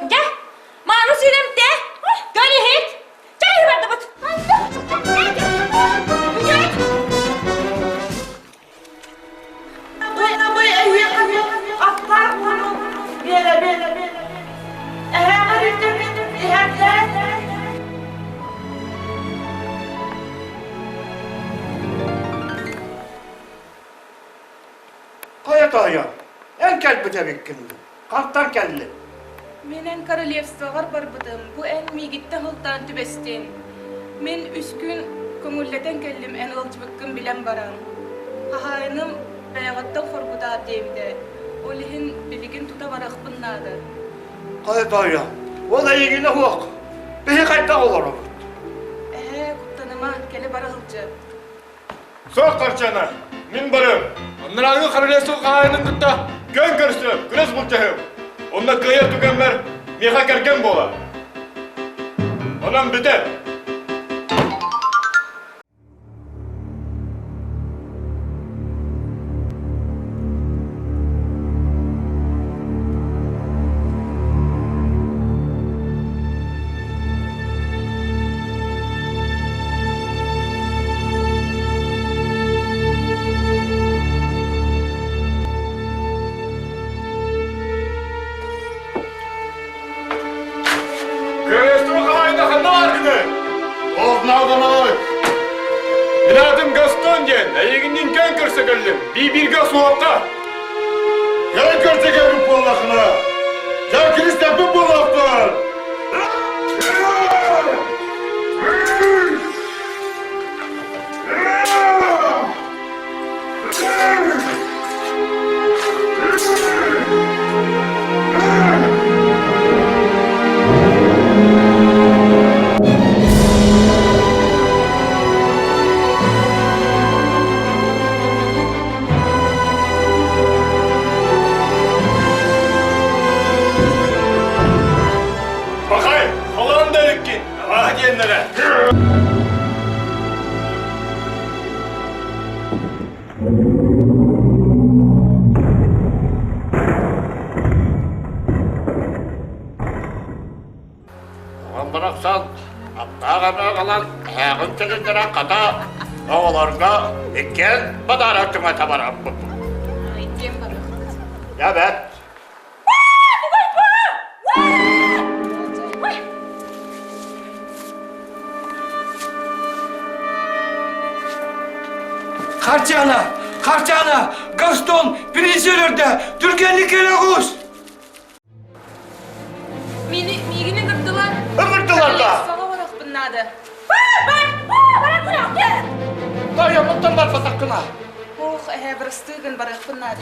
Gel. Manu sinem de. Gönül hit. Gel yuvarda bat. Abay ayı. Atlar bunu. Bere. Koyat ağaya. En kel bu tebikkindi. Kalktan kelli. Menen Korolevstoğar barbudım. Bu en migitte hıltan tübestin. Men üskün kömülleten kellim en ılçbıkkın bilen baran. Hahayınım bayağıttan korkuda devde. Olihin biligin tuta barak bunnadı. Koyat ağaya. O da ilgili hok. Bihi kaytta olur o. Kuttanıma kele barağılcı. Sok karşına, min barım. Onların Korolevstoğ kağayının kıtta gön görüstürüp, güneş bulcahım. Onda kıyır tükenler, miha kerken bola. Ondan biter. Minadım Gaston gen, ayıgının kön kırsa geldim. Bir gaz soğukta. Ya körse gelip bollakına. Ya Kristal bu bollaktan. Bakayım, Allah'ın da rükkin. Ah diyenlere. Oğlan bıraksan, hatta kalan ağın çekinlere kata oğlarına ikken badara tüme tabaram. Aytiyem baraq. Ya bet. Kartana, Gaston, birinci ölürde, Türkenlik ele kus. Migini kırdılar. Ömürtüler da. Soğa barak bunnadı. Bana bırak gel. Dayı muttan var patakına. Oh, bırıstığın barak bunnadı.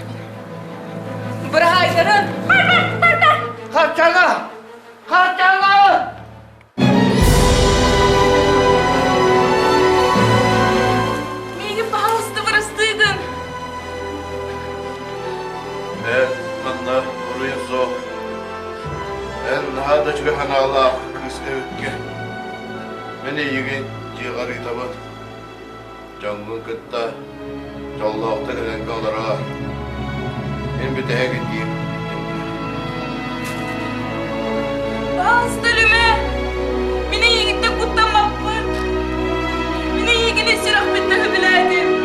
Bıra aydarın. Kartana. Migin bahastı bırıstığın. Ben manna oruyuzu. Ben hada çıkan Allah kısmı. Beni yigin ciğer kitabı. Canlı kıtta. Allah'ta gelen kalara. Ben bir daha gideyim. Bahastı ölüme. Mine yigitte kutlanmakmın. Mine yigine silah bittiği bilerdim.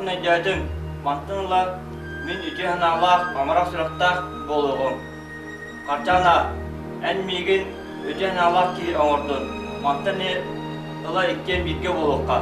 Артына дядым, мантынла мен үте ханалақ, амарақ сұрақтақ болуғым. Қарчана, ән меген үте ханалақ ки оңырдың. Мантыны ыла иктен битке болуққа.